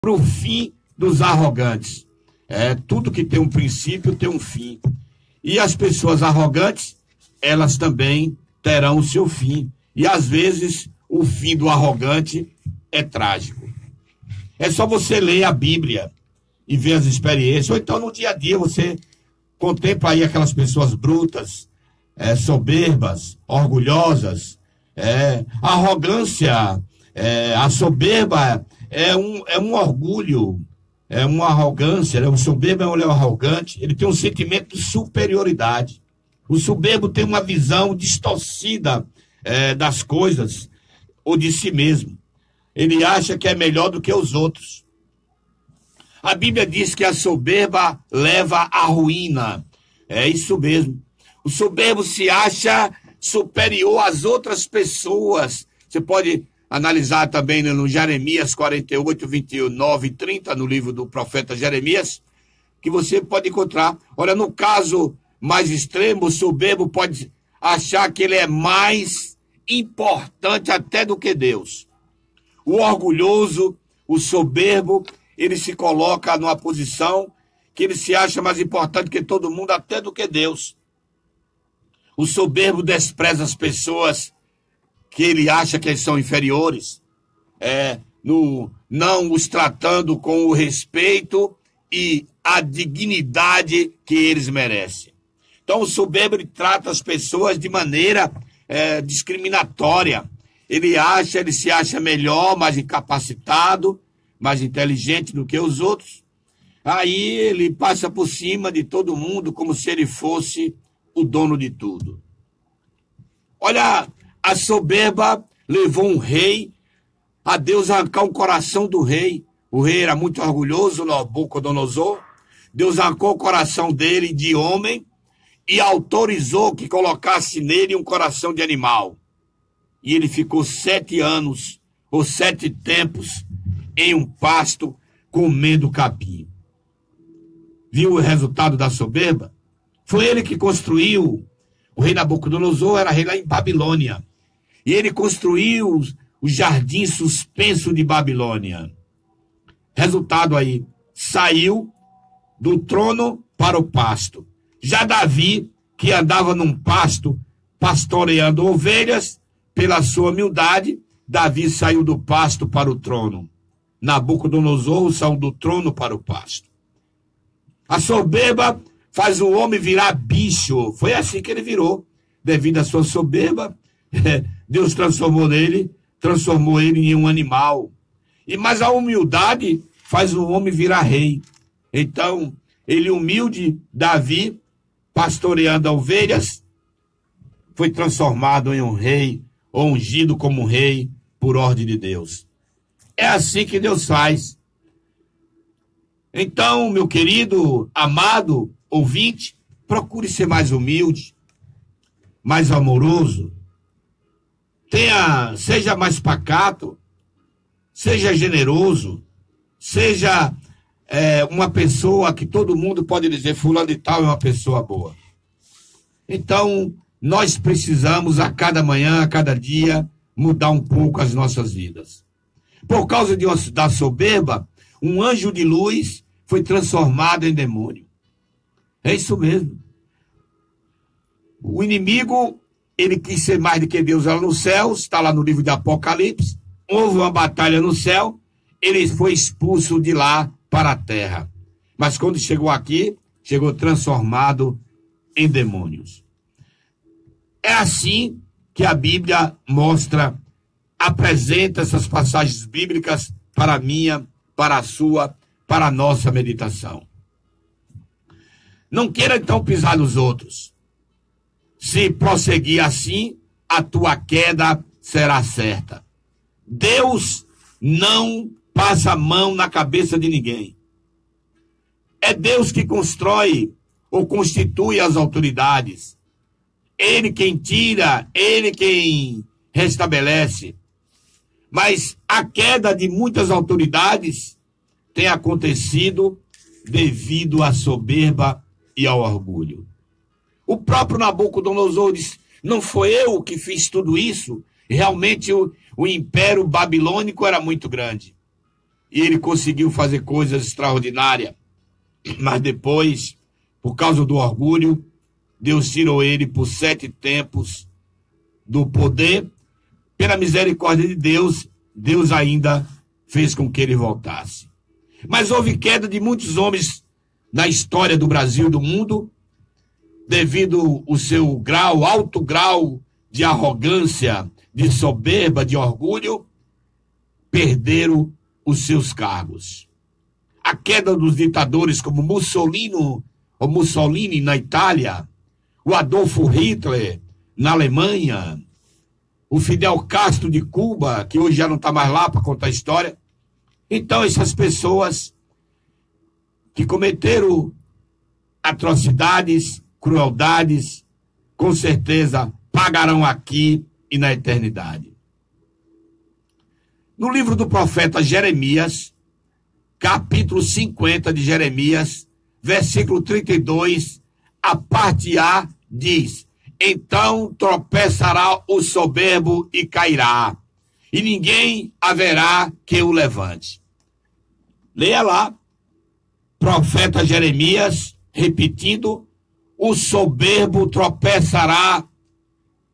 para o fim dos arrogantes. Tudo que tem um princípio tem um fim. E as pessoas arrogantes, elas também terão o seu fim. E às vezes o fim do arrogante é trágico. É só você ler a Bíblia e ver as experiências. Ou então no dia a dia você contempla aí aquelas pessoas brutas, soberbas, orgulhosas. A arrogância, a soberba é um orgulho, é uma arrogância. O soberbo é um arrogante, ele tem um sentimento de superioridade. O soberbo tem uma visão distorcida das coisas ou de si mesmo. Ele acha que é melhor do que os outros. A Bíblia diz que a soberba leva à ruína. É isso mesmo. O soberbo se acha superior às outras pessoas. Você pode analisar também no Jeremias 48, 29 e 30, no livro do profeta Jeremias, que você pode encontrar. Olha, no caso mais extremo, o soberbo pode achar que ele é mais importante até do que Deus. O orgulhoso, o soberbo, ele se coloca numa posição que ele se acha mais importante que todo mundo, até do que Deus. O soberbo despreza as pessoas que ele acha que são inferiores, não os tratando com o respeito e a dignidade que eles merecem. Então o soberbo ele trata as pessoas de maneira discriminatória. Ele se acha melhor, mais incapacitado, mais inteligente do que os outros. Aí ele passa por cima de todo mundo como se ele fosse o dono de tudo. Olha, a soberba levou um rei a Deus arrancar o coração do rei. O rei era muito orgulhoso, Nabucodonosor. Deus arrancou o coração dele de homem e autorizou que colocasse nele um coração de animal. E ele ficou 7 anos, ou 7 tempos, em um pasto, comendo capim. Viu o resultado da soberba? Foi ele que construiu. O rei Nabucodonosor era rei lá em Babilônia. E ele construiu o jardim suspenso de Babilônia. Resultado aí, saiu do trono para o pasto. Já Davi, que andava num pasto, pastoreando ovelhas, pela sua humildade, Davi saiu do pasto para o trono. Nabucodonosor saiu do trono para o pasto. A soberba faz o homem virar bicho. Foi assim que ele virou. Devido à sua soberba, Deus transformou ele em um animal. Mas a humildade faz o homem virar rei. Então, ele humilde, Davi, pastoreando ovelhas, foi transformado em um rei, ou ungido como rei por ordem de Deus. É assim que Deus faz. Então, meu querido, amado ouvinte, procure ser mais humilde, mais amoroso, seja mais pacato, seja generoso, seja uma pessoa que todo mundo pode dizer, fulano de tal é uma pessoa boa. Então, nós precisamos a cada manhã, a cada dia, mudar um pouco as nossas vidas. Por causa da soberba, um anjo de luz foi transformado em demônio. É isso mesmo. O inimigo, ele quis ser mais do que Deus lá no céu, está lá no livro de Apocalipse. Houve uma batalha no céu, ele foi expulso de lá para a terra. Mas quando chegou aqui, chegou transformado em demônios. É assim que a Bíblia apresenta essas passagens bíblicas para a minha, para a sua, para a nossa meditação. Não queira então pisar nos outros. Se prosseguir assim, a tua queda será certa. Deus não passa a mão na cabeça de ninguém. É Deus que constrói ou constitui as autoridades. Ele quem tira, ele quem restabelece. Mas a queda de muitas autoridades tem acontecido devido à soberba e ao orgulho. O próprio Nabucodonosor disse, não foi eu que fiz tudo isso? Realmente o império babilônico era muito grande. e ele conseguiu fazer coisas extraordinárias. Mas depois, por causa do orgulho, Deus tirou ele por 7 tempos do poder. Pela misericórdia de Deus, Deus ainda fez com que ele voltasse. Mas houve queda de muitos homens na história do Brasil e do mundo, devido ao seu grau, alto grau de arrogância, de soberba, de orgulho, perderam os seus cargos. A queda dos ditadores como Mussolini na Itália, o Adolfo Hitler na Alemanha, o Fidel Castro de Cuba, que hoje já não está mais lá para contar a história. Então, essas pessoas que cometeram atrocidades, crueldades, com certeza pagarão aqui e na eternidade. No livro do profeta Jeremias, capítulo 50 de Jeremias, versículo 32, a parte A diz: então tropeçará o soberbo e cairá, e ninguém haverá que o levante. Leia lá, profeta Jeremias, repetindo: o soberbo tropeçará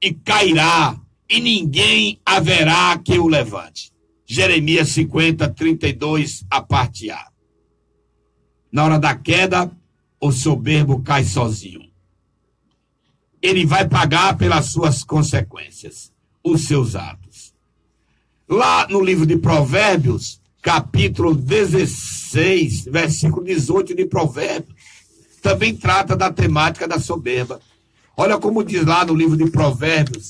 e cairá, e ninguém haverá que o levante. Jeremias 50, 32, a parte A. Na hora da queda, o soberbo cai sozinho. Ele vai pagar pelas suas consequências, os seus atos. Lá no livro de Provérbios, capítulo 16, versículo 18 de Provérbios, também trata da temática da soberba. Olha como diz lá no livro de Provérbios: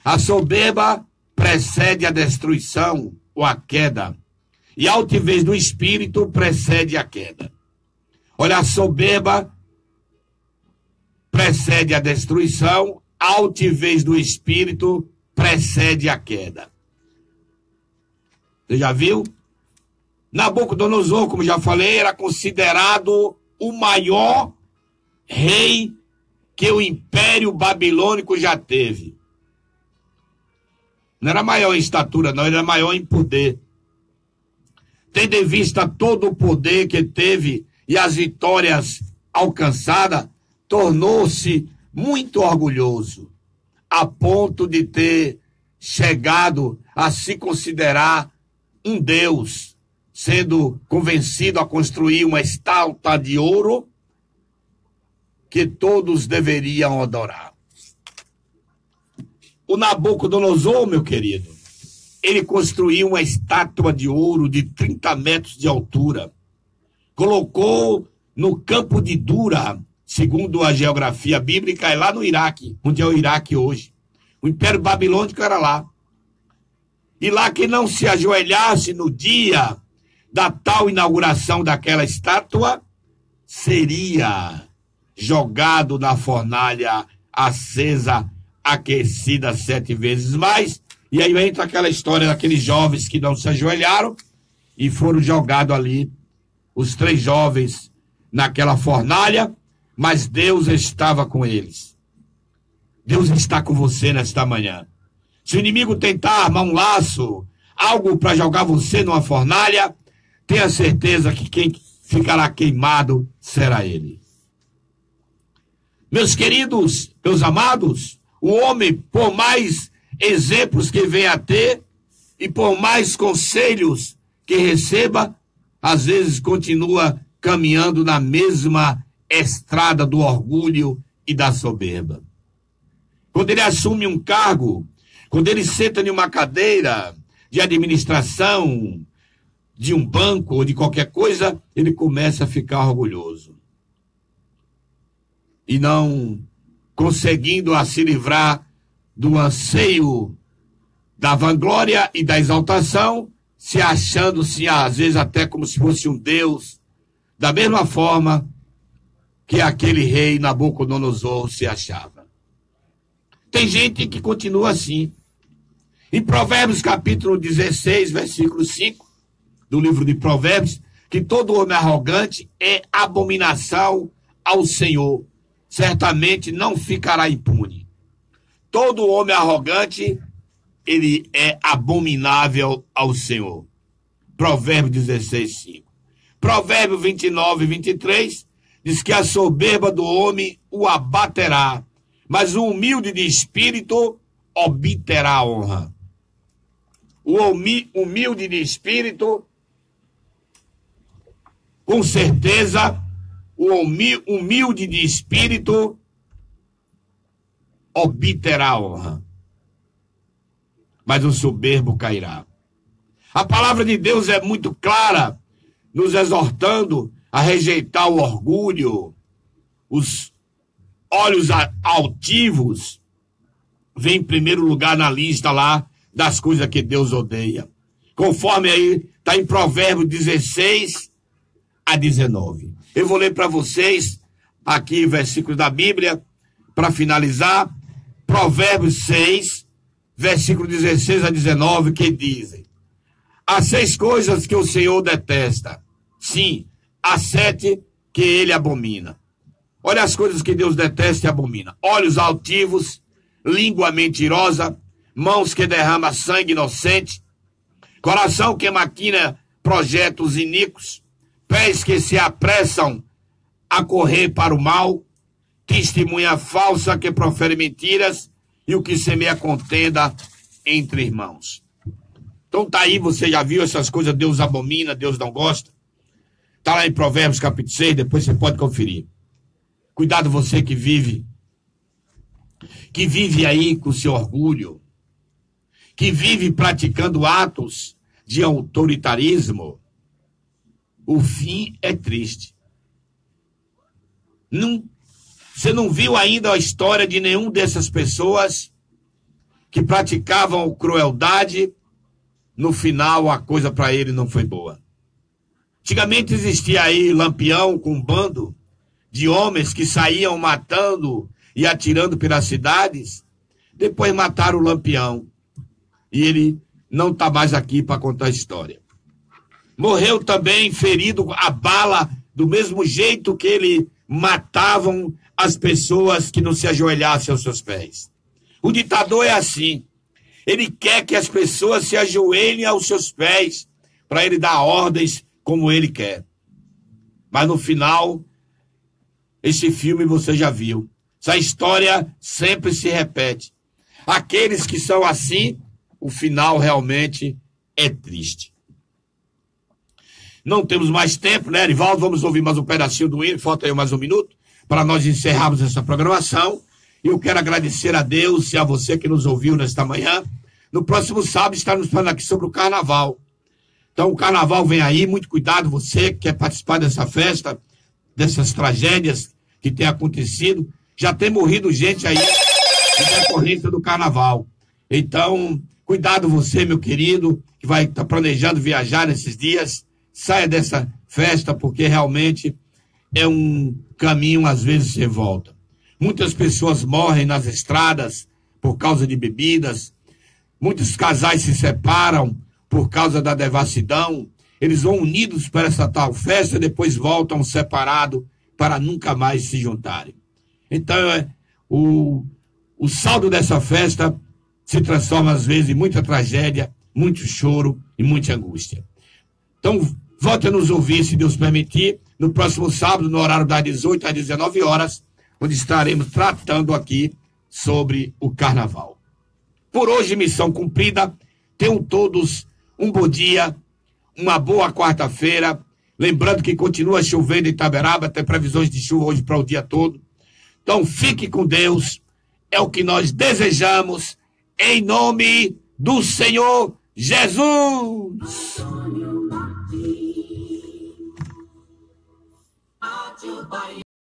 a soberba precede a destruição ou a queda, e a altivez do espírito precede a queda. Olha, a soberba precede a destruição, a altivez do espírito precede a queda. Você já viu? Nabucodonosor, como já falei, era considerado o maior rei que o Império Babilônico já teve. Não era maior em estatura, não, ele era maior em poder. Tendo em vista todo o poder que teve e as vitórias alcançadas, tornou-se muito orgulhoso, a ponto de ter chegado a se considerar um deus, sendo convencido a construir uma estátua de ouro que todos deveriam adorar. O Nabucodonosor, meu querido, ele construiu uma estátua de ouro de 30 metros de altura, colocou no campo de Dura, segundo a geografia bíblica, é lá no Iraque, onde é o Iraque hoje. O Império Babilônico era lá. E lá que não se ajoelhasse no dia da tal inauguração daquela estátua, seria jogado na fornalha acesa, aquecida 7 vezes mais. E aí entra aquela história daqueles jovens que não se ajoelharam e foram jogados ali, os 3 jovens, naquela fornalha, mas Deus estava com eles. Deus está com você nesta manhã. Se o inimigo tentar armar um laço, algo para jogar você numa fornalha, tenha certeza que quem ficará queimado será ele. Meus queridos, meus amados, o homem, por mais exemplos que venha a ter e por mais conselhos que receba, às vezes continua caminhando na mesma estrada do orgulho e da soberba. Quando ele assume um cargo, quando ele senta em uma cadeira de administração de um banco ou de qualquer coisa, ele começa a ficar orgulhoso. E não conseguindo a se livrar do anseio da vanglória e da exaltação, se achando-se, às vezes, até como se fosse um deus, da mesma forma que aquele rei Nabucodonosor se achava. Tem gente que continua assim. Em Provérbios, capítulo 16, versículo 5, do livro de Provérbios, que todo homem arrogante é abominação ao Senhor. Certamente não ficará impune. Todo homem arrogante, ele é abominável ao Senhor. Provérbios 16, 5. Provérbios 29, 23 diz que a soberba do homem o abaterá, mas o humilde de espírito obterá honra. O humilde de espírito, com certeza, o humilde de espírito obterá honra, mas o soberbo cairá. A palavra de Deus é muito clara, nos exortando a rejeitar o orgulho, os olhos altivos. Vem em primeiro lugar na lista lá das coisas que Deus odeia. Conforme aí está em Provérbios 16 a 19. Eu vou ler para vocês aqui versículos da Bíblia para finalizar. Provérbios 6, versículo 16 a 19, que dizem: há 6 coisas que o Senhor detesta. Sim, há 7 que ele abomina. Olha as coisas que Deus detesta e abomina: olhos altivos, língua mentirosa, mãos que derramam sangue inocente, coração que maquina projetos iníquos, pés que se apressam a correr para o mal, testemunha falsa que profere mentiras e o que semeia contenda entre irmãos. Então tá aí, você já viu essas coisas, Deus abomina, Deus não gosta. Tá lá em Provérbios capítulo 6, depois você pode conferir. Cuidado você que vive aí com seu orgulho, que vive praticando atos de autoritarismo. O fim é triste. Você não viu ainda a história de nenhum dessas pessoas que praticavam crueldade. No final, a coisa para ele não foi boa. Antigamente existia aí Lampião com um bando de homens que saíam matando e atirando pelas cidades. Depois mataram o Lampião. E ele não está mais aqui para contar a história. Morreu também ferido a bala, do mesmo jeito que ele matavam as pessoas que não se ajoelhassem aos seus pés. O ditador é assim. Ele quer que as pessoas se ajoelhem aos seus pés para ele dar ordens como ele quer. Mas no final, esse filme você já viu. Essa história sempre se repete. Aqueles que são assim, o final realmente é triste. Não temos mais tempo, né, Erivaldo? Vamos ouvir mais um pedacinho do hino, falta aí mais um minuto, para nós encerrarmos essa programação. E eu quero agradecer a Deus e a você que nos ouviu nesta manhã. No próximo sábado estaremos falando aqui sobre o Carnaval. Então o Carnaval vem aí, muito cuidado, você que quer participar dessa festa, dessas tragédias que tem acontecido. Já tem morrido gente aí em decorrência do Carnaval. Então, cuidado você, meu querido, que vai estar planejando viajar nesses dias. Saia dessa festa, porque realmente é um caminho, às vezes, sem volta. Muitas pessoas morrem nas estradas por causa de bebidas. Muitos casais se separam por causa da devassidão. Eles vão unidos para essa tal festa e depois voltam separados para nunca mais se juntarem. Então, o saldo dessa festa se transforma, às vezes, em muita tragédia, muito choro e muita angústia. Então, volte a nos ouvir, se Deus permitir, no próximo sábado, no horário das 18 às 19 horas, onde estaremos tratando aqui sobre o Carnaval. Por hoje, missão cumprida. Tenham todos um bom dia, uma boa quarta-feira. Lembrando que continua chovendo em Itaberaba, tem previsões de chuva hoje para o dia todo. Então, fique com Deus. É o que nós desejamos, em nome do Senhor Jesus.